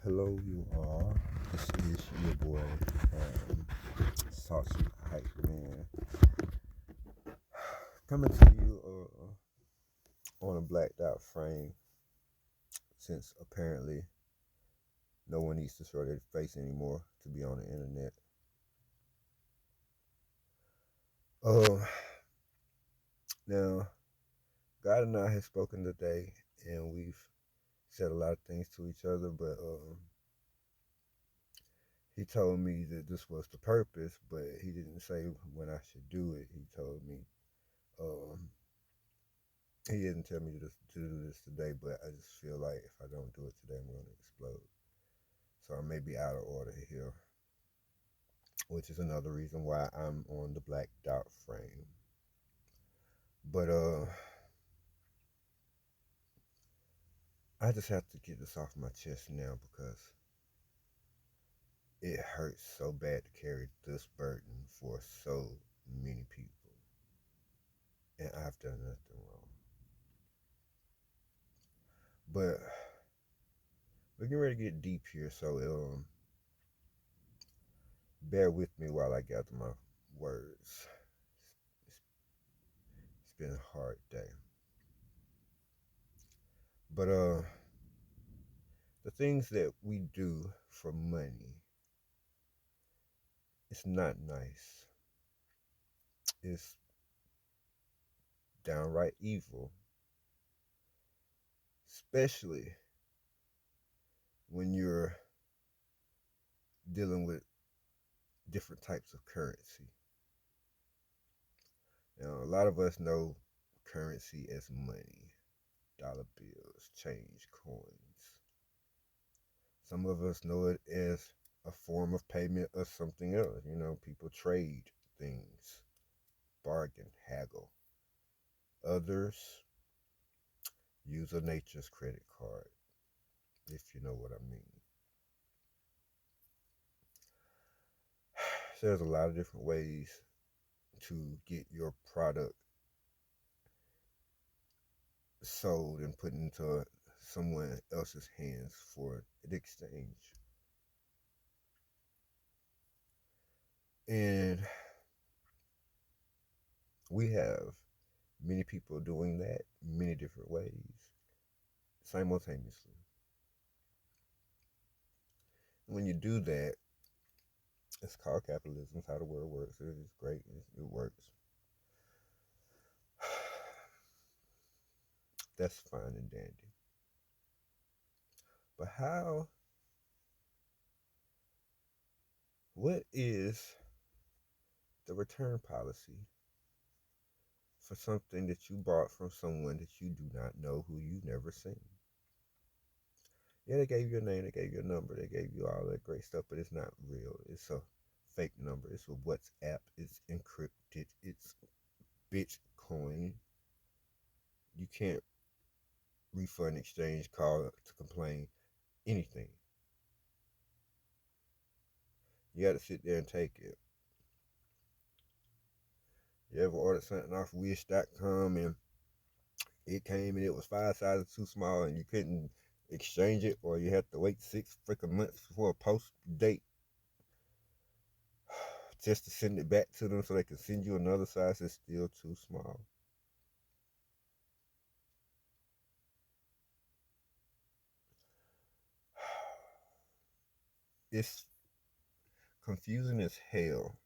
Hello, you all. This is your boy, Saucy Hype Man, coming to you on a blacked out frame. Since apparently no one needs to show their face anymore to be on the internet. Uh, Now, God and I have spoken today, and we've said a lot of things to each other, but he told me that this was the purpose, but he didn't say when I should do it. He told me um, he didn't tell me to do this today, but I just feel like if I don't do it today, I'm going to explode. So I may be out of order here, which is another reason why I'm on the black dot frame. But I just have to get this off my chest now because it hurts so bad to carry this burden for so many people, and I've done nothing wrong. But we're getting ready to get deep here, so bear with me while I gather my words. It's been a hard day. But the things that we do for money, it's not nice. It's downright evil, especially when you're dealing with different types of currency. Now, a lot of us know currency as money, dollar bills, change, coins. Some of us know it as a form of payment or something else. You know, people trade things, bargain, haggle. Others use a nature's credit card, if you know what I mean. So there's a lot of different ways to get your product sold and put into someone else's hands for an exchange. And we have many people doing that many different ways simultaneously. When you do that, it's called capitalism. It's how the world works. It is great. It works. That's fine and dandy. But what is the return policy for something that you bought from someone that you do not know, who you've never seen? Yeah, they gave you a name, they gave you a number, they gave you all that great stuff, but it's not real. It's a fake number. It's a WhatsApp. It's encrypted. It's Bitcoin. You can't refund, exchange, call to complain, anything. You got to sit there and take it. You ever ordered something off Wish.com and it came and it was 5 sizes too small and you couldn't exchange it, or you had to wait 6 freaking months for a post date just to send it back to them so they can send you another size that's still too small? It's confusing as hell.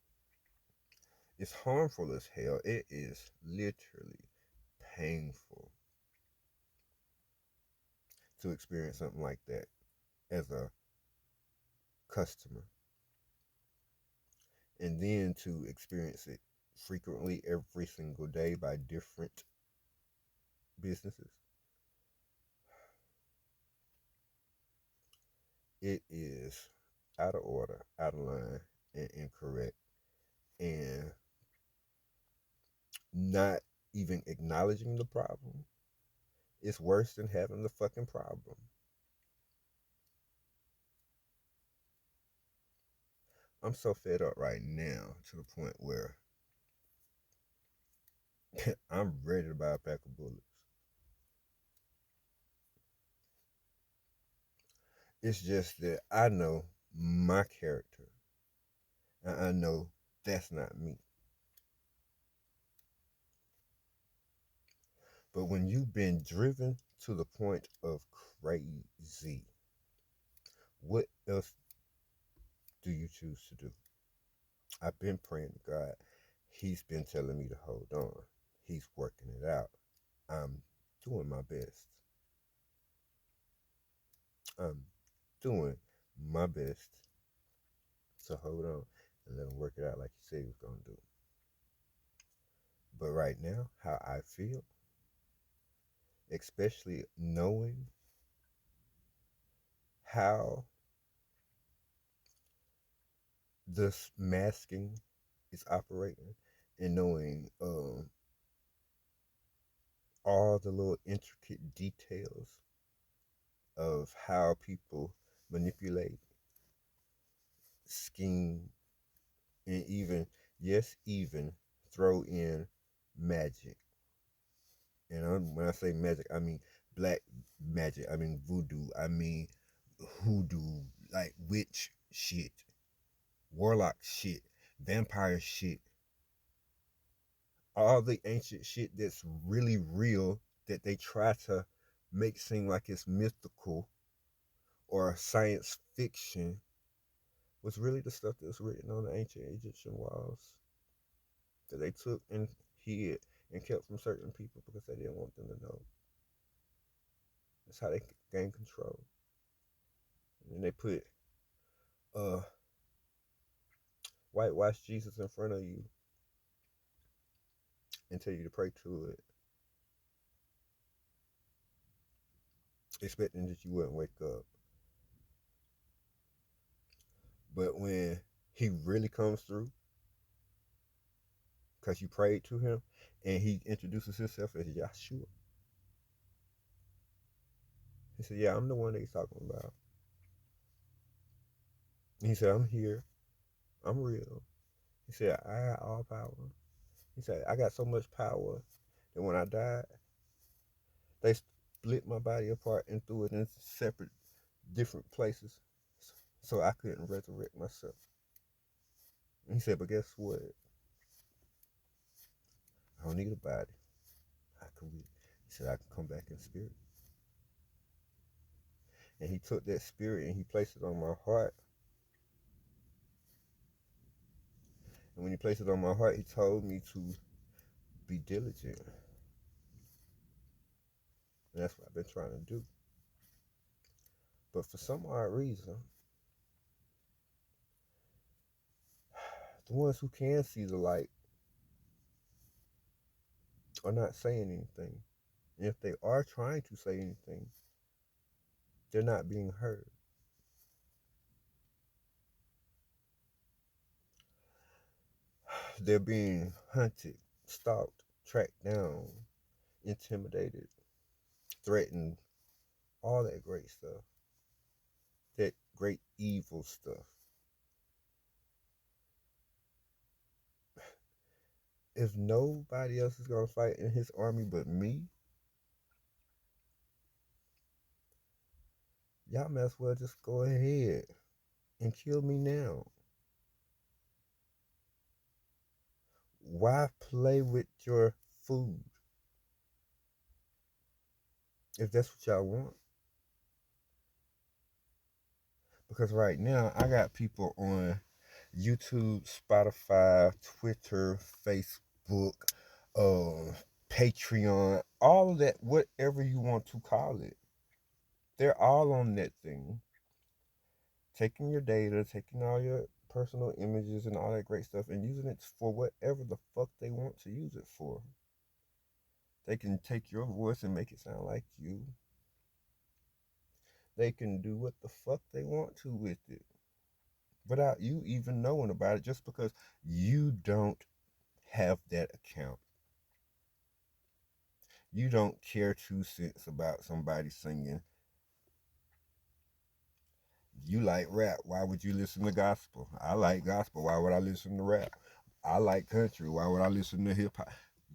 It's harmful as hell. It is literally painful to experience something like that as a customer, and then to experience it frequently every single day by different businesses. It is out of order, out of line, and incorrect, and not even acknowledging the problem is worse than having the fucking problem. I'm so fed up right now to the point where I'm ready to buy a pack of bullets. It's just that I know my character, and I know that's not me. But when you've been driven to the point of crazy, what else do you choose to do? I've been praying to God. He's been telling me to hold on. He's working it out. I'm doing my best. I'm doing my best to hold on and let him work it out like he said he was going to do. But right now, how I feel, especially knowing how this masking is operating and knowing all the little intricate details of how people manipulate, scheme, and even, yes, even throw in magic. And when I say magic, I mean black magic. I mean voodoo. I mean hoodoo, like witch shit, warlock shit, vampire shit, all the ancient shit that's really real that they try to make seem like it's mythical or science fiction was really the stuff that was written on the ancient Egyptian walls that they took and hid and kept from certain people because they didn't want them to know. That's how they gain control. And they put uh whitewash Jesus in front of you and tell you to pray to it, expecting that you wouldn't wake up. But when he really comes through, because you prayed to him, and he introduces himself as Yahshua, he said, "Yeah, I'm the one that he's talking about." And he said, "I'm here. I'm real." He said, "I got all power." He said, "I got so much power that when I died, they split my body apart and threw it in separate, different places, so I couldn't resurrect myself." And he said, "But guess what? I don't need a body. I can He said, "I can come back in spirit." And he took that spirit and he placed it on my heart. And when he placed it on my heart, he told me to be diligent. And that's what I've been trying to do. But for some odd reason, the ones who can see the light are not saying anything. And if they are trying to say anything, they're not being heard. They're being hunted, stalked, tracked down, intimidated, threatened, all that great stuff. That great evil stuff. If nobody else is going to fight in his army but me, y'all may as well just go ahead and kill me now. Why play with your food if that's what y'all want? Because right now I got people on YouTube, Spotify, Twitter, Facebook, Patreon, all of that, whatever you want to call it. They're all on that thing, taking your data, taking all your personal images and all that great stuff and using it for whatever the fuck they want to use it for. They can take your voice and make it sound like you. They can do what the fuck they want to with it without you even knowing about it just because you don't have that account. You don't care 2 cents about somebody singing. You like rap. Why would you listen to gospel? I like gospel. Why would I listen to rap? I like country. Why would I listen to hip hop?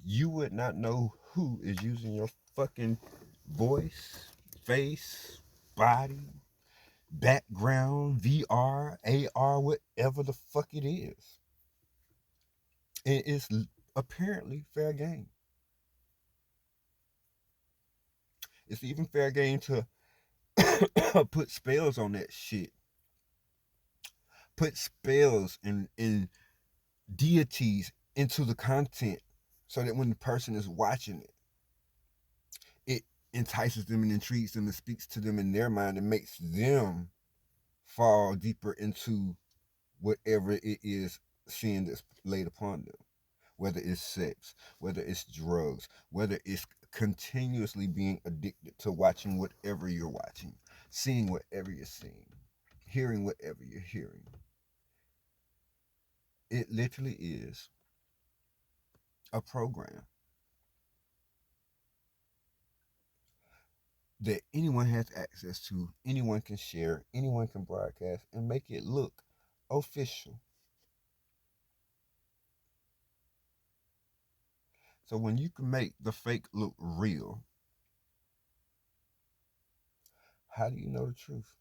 You would not know who is using your fucking voice, face, body, background, VR, AR, whatever the fuck it is. And it's apparently fair game. It's even fair game to put spells on that shit. Put spells and deities into the content so that when the person is watching it, it entices them and intrigues them and speaks to them in their mind and makes them fall deeper into whatever it is sin that's laid upon them. Whether it's sex, whether it's drugs, whether it's continuously being addicted to watching whatever you're watching, seeing whatever you're seeing, hearing whatever you're hearing. It literally is a program that anyone has access to, anyone can share, anyone can broadcast, and make it look official. So when you can make the fake look real, how do you know the truth?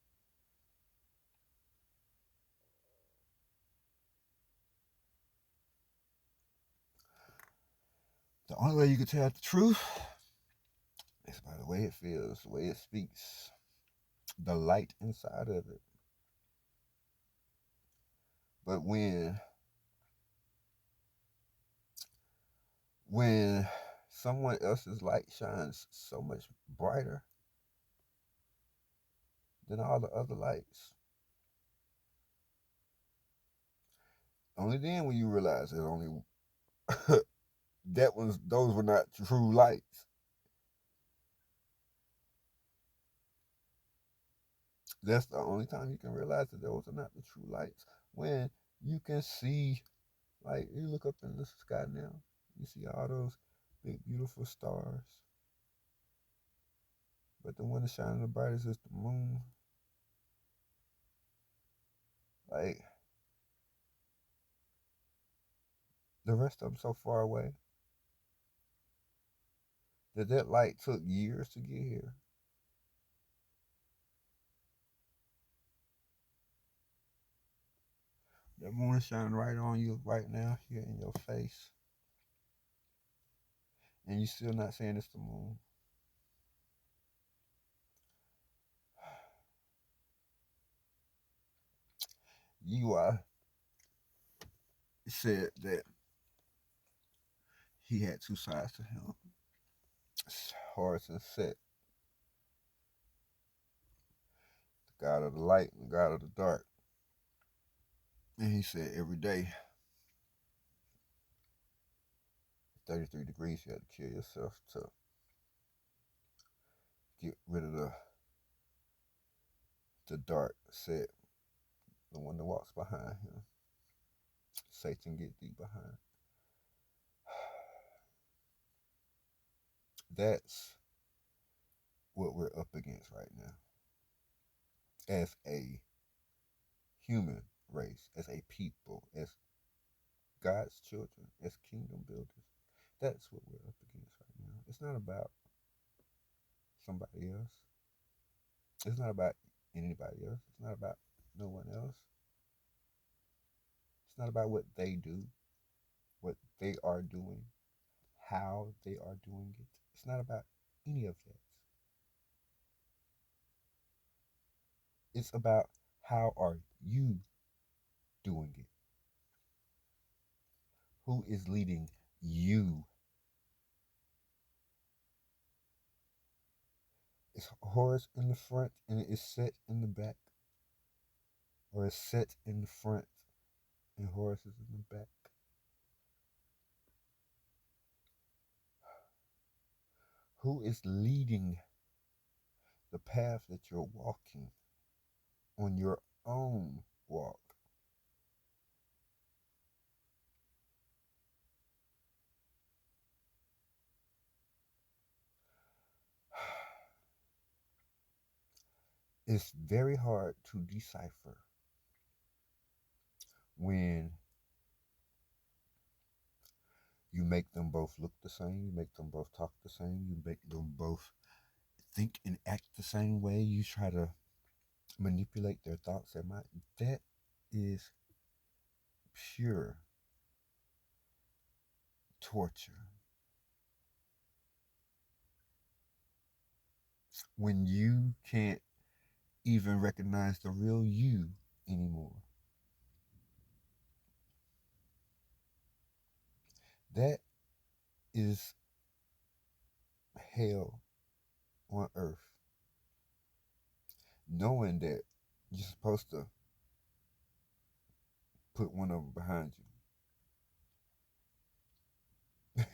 The only way you can tell the truth is by the way it feels, the way it speaks, the light inside of it. But when someone else's light shines so much brighter than all the other lights, only then will you realize that only those were not true lights. That's the only time you can realize that those are not the true lights. When you can see, like, you look up in the sky now, you see all those big, beautiful stars. But the one that's shining the brightest is the moon. Like, the rest of them so far away that light took years to get here. That moon is shining right on you right now, here in your face. And you still not saying it's the moon. UI said that he had two sides to him. Horus and Set, the god of the light and the god of the dark. And he said every day, 33 degrees, you had to kill yourself to get rid of the dark Set, the one that walks behind him. Satan get deep behind. That's what we're up against right now as a human race, as a people, as God's children, as kingdom builders. That's what we're up against right now. It's not about somebody else. It's not about anybody else. It's not about no one else. It's not about what they do, what they are doing, how they are doing it. It's not about any of that. It's about how are you doing it? Who is leading you? Is Horus in the front and it is Set in the back? Or is Set in the front and Horus is in the back? Who is leading the path that you're walking on your own walk? It's very hard to decipher when you make them both look the same, you make them both talk the same, you make them both think and act the same way. You try to manipulate their thoughts and mind. That is pure torture. When you can't even recognize the real you anymore. That is hell on earth. Knowing that you're supposed to put one of them behind you.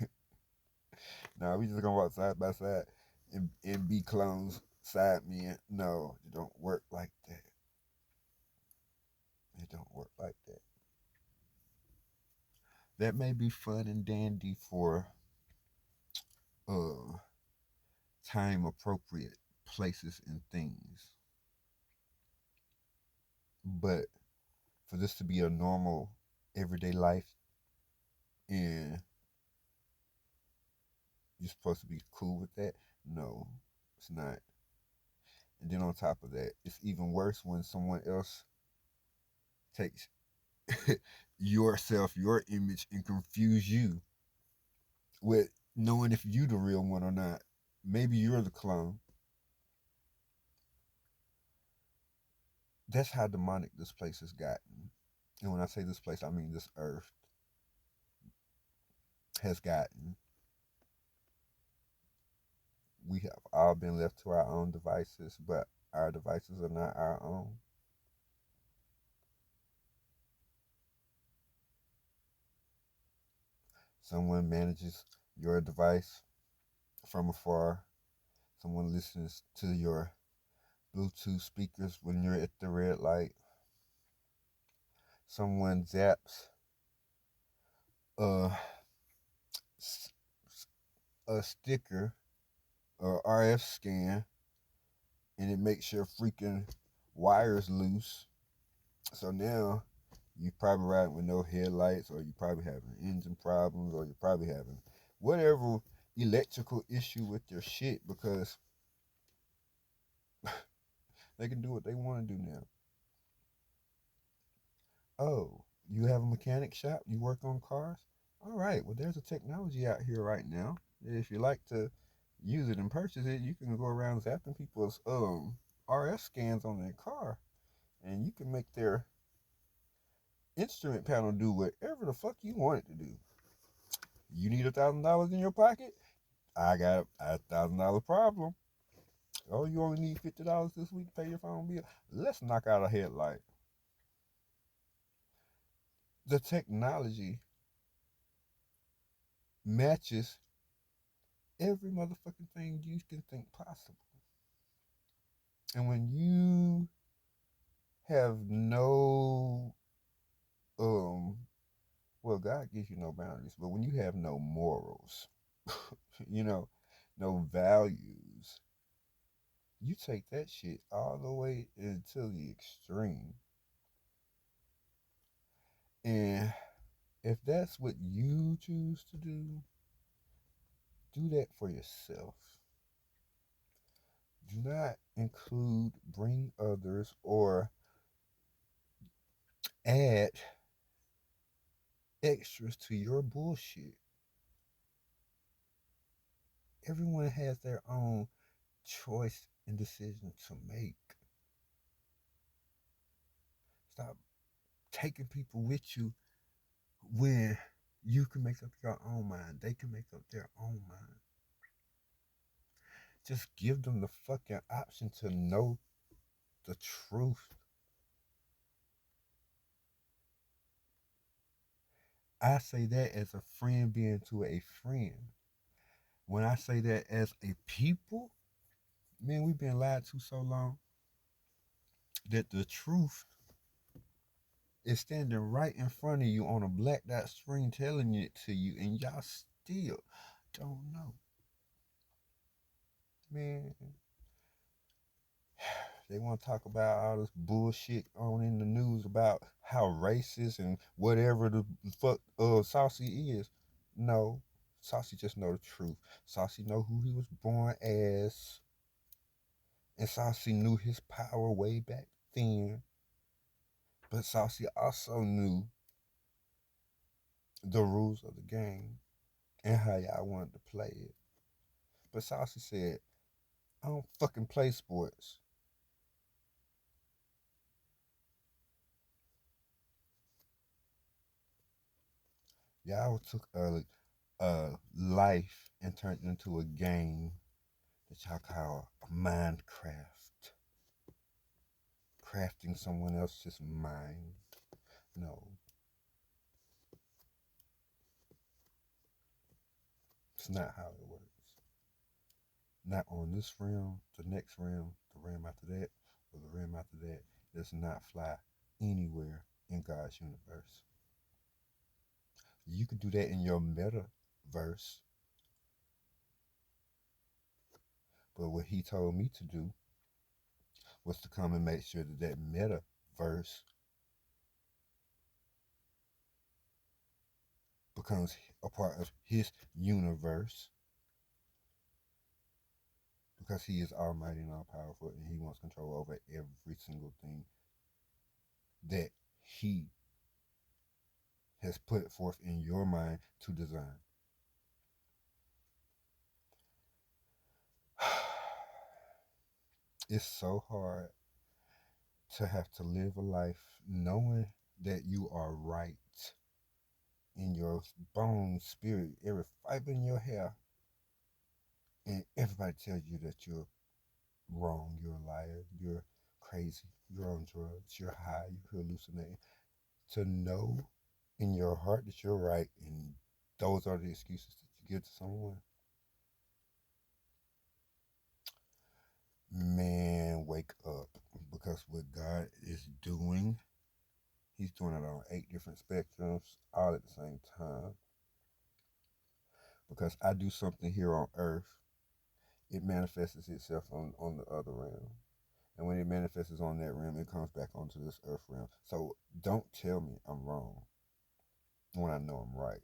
Now we just gonna walk side by side and be clones side men. No, it don't work like that. It don't work like that. That may be fun and dandy for uh time appropriate places and things. But for this to be a normal everyday life and you're supposed to be cool with that, no, it's not. And then on top of that, it's even worse when someone else takes yourself, your image, and confuse you with knowing if you the real one or not. Maybe you're the clone. That's how demonic this place has gotten. And when I say this place, I mean this earth has gotten. We have all been left to our own devices, but our devices are not our own. Someone manages your device from afar. Someone listens to your Bluetooth speakers when you're at the red light. Someone zaps a, a sticker or RF scan and it makes your freaking wires loose. So now you probably riding with no headlights, or you probably having engine problems, or you're probably having whatever electrical issue with your shit because they can do what they want to do now. Oh, you have a mechanic shop? You work on cars? All right. Well, there's a technology out here right now. If you like to use it and purchase it, you can go around zapping people's RF scans on their car, and you can make their instrument panel do whatever the fuck you want it to do. You need $1,000 in your pocket? I got $1,000 problem. Oh, you only need $50 this week to pay your phone bill? Let's knock out a headlight. The technology matches every motherfucking thing you can think possible. And when you have no um well, God gives you no boundaries, but when you have no morals, you know, no values, you take that shit all the way into the extreme. And if that's what you choose to do that for yourself. Do not include, bring others, or add extras to your bullshit. Everyone has their own choice and decision to make. Stop taking people with you when you can make up your own mind. They can make up their own mind. Just give them the fucking option to know the truth. I say that as a friend being to a friend. When I say that as a people, man, we've been lied to so long that the truth is standing right in front of you on a black dot screen telling it to you, and y'all still don't know. Man, they want to talk about all this bullshit on in the news about how racist and whatever the fuck Saucy is. No, Saucy just know the truth. Saucy know who he was born as. And Saucy knew his power way back then, but Saucy also knew the rules of the game and how y'all wanted to play it. But Saucy said, I don't fucking play sports. Y'all took a life and turned it into a game that y'all call Minecraft. Crafting someone else's mind. No, it's not how it works. Not on this realm, the next realm, the realm after that, or the realm after that. Does not fly anywhere in God's universe. You could do that in your metaverse, but what he told me to do was to come and make sure that that metaverse becomes a part of his universe because he is almighty and all powerful and he wants control over every single thing that he has put forth in your mind to design. It's so hard to have to live a life knowing that you are right in your bones, spirit, every fiber in your hair, and everybody tells you that you're wrong, you're a liar, you're crazy, you're on drugs, you're high, you're hallucinating. To know in your heart that you're right and those are the excuses that you give to someone, man, wake up. Because what God is doing, He's doing it on 8 different spectrums all at the same time. Because I do something here on earth, it manifests itself on the other realm. And when it manifests on that realm, it comes back onto this earth realm. So don't tell me I'm wrong when I know I'm right.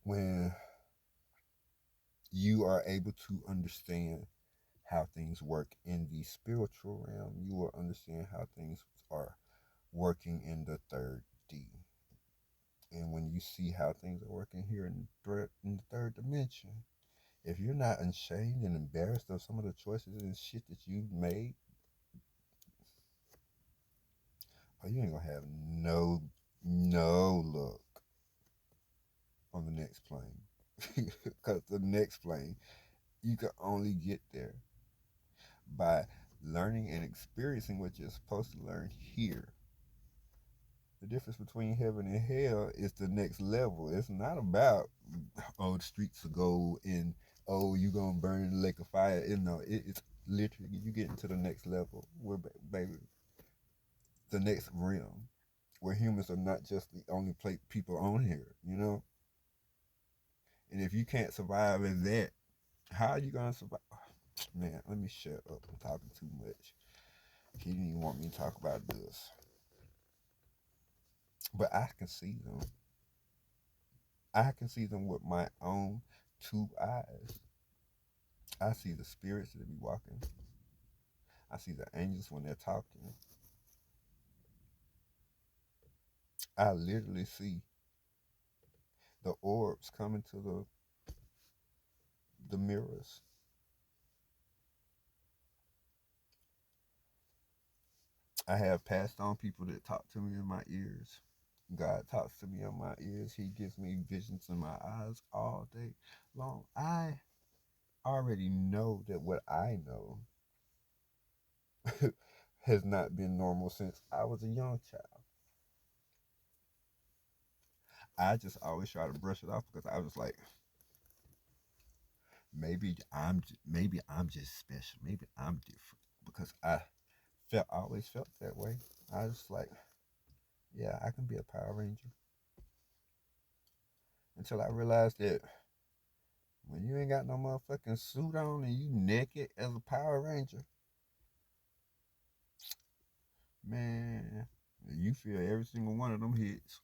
When you are able to understand how things work in the spiritual realm, you will understand how things are working in the third D. And when you see how things are working here in the third dimension, if you're not ashamed and embarrassed of some of the choices and shit that you've made, oh, you ain't gonna have no luck on the next plane. Because the next plane, you can only get there by learning and experiencing what you're supposed to learn here. The difference between heaven and hell is the next level. It's not about, oh, the streets of gold and, oh, you gonna burn in the lake of fire. It's literally you get into the next level where, baby, the next realm where humans are not just the only people on here, you know? And if you can't survive in that, how are you gonna survive? Man, let me shut up. I'm talking too much. He didn't even want me to talk about this. But I can see them. I can see them with my own 2 eyes. I see the spirits that be walking. I see the angels when they're talking. I literally see the orbs coming to the mirrors. I have passed on people that talk to me in my ears. God talks to me in my ears. He gives me visions in my eyes all day long. I already know that what I know has not been normal since I was a young child. I just always try to brush it off because I was like, maybe I'm just special. Maybe I'm different because I always felt that way. I was like, yeah, I can be a Power Ranger until I realized that when you ain't got no motherfucking suit on and you naked as a Power Ranger, man, you feel every single one of them hits.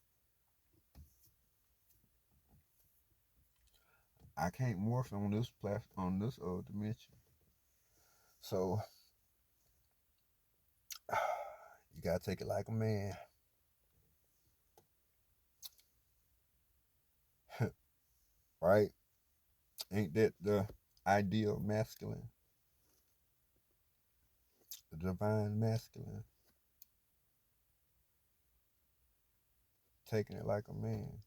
I can't morph on this on this dimension. So you gotta take it like a man. Right? Ain't that the ideal masculine? The divine masculine. Taking it like a man.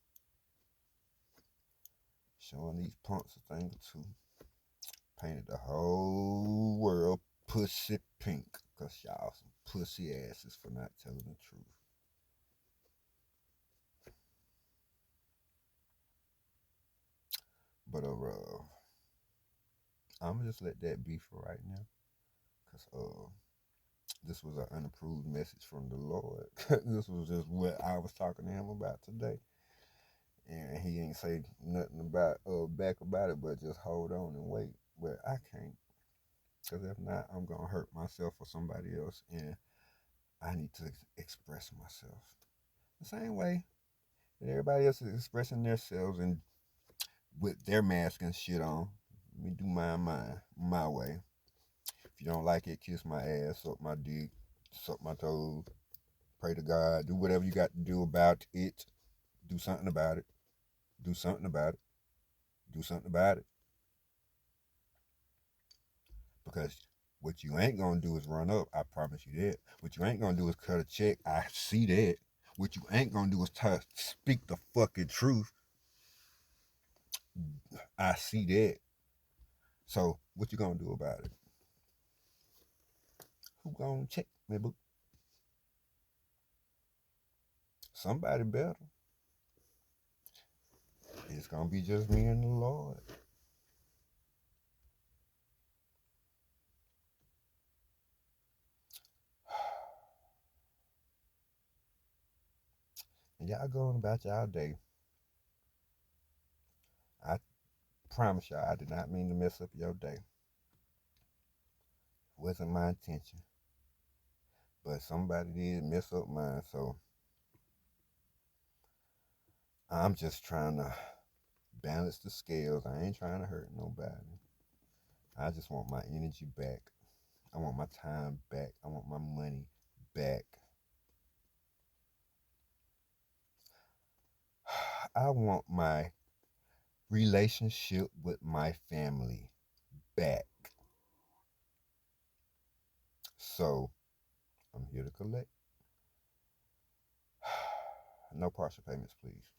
Showing these punks a thing or two. Painted the whole world pussy pink. Cause y'all some pussy asses for not telling the truth. But I'ma just let that be for right now. Cause this was an unapproved message from the Lord. This was just what I was talking to him about today. And he ain't say nothing about back about it, but just hold on and wait. But I can't. Cause if not, I'm gonna hurt myself or somebody else, and I need to express myself the same way that everybody else is expressing themselves and with their mask and shit on. Let me do my way. If you don't like it, kiss my ass, suck my dick, suck my toes, pray to God, do whatever you got to do about it. Do something about it. Do something about it. Do something about it. Because what you ain't gonna do is run up. I promise you that. What you ain't gonna do is cut a check. I see that. What you ain't gonna do is speak the fucking truth. I see that. So what you gonna do about it? Who gonna check me, boo? Somebody better. It's gonna be just me and the Lord. And y'all going about y'all day. I promise y'all, I did not mean to mess up your day. It wasn't my intention. But somebody did mess up mine, so I'm just trying to balance the scales. I ain't trying to hurt nobody. I just want my energy back. I want my time back. I want my money back. I want my relationship with my family back. So I'm here to collect. No partial payments, please.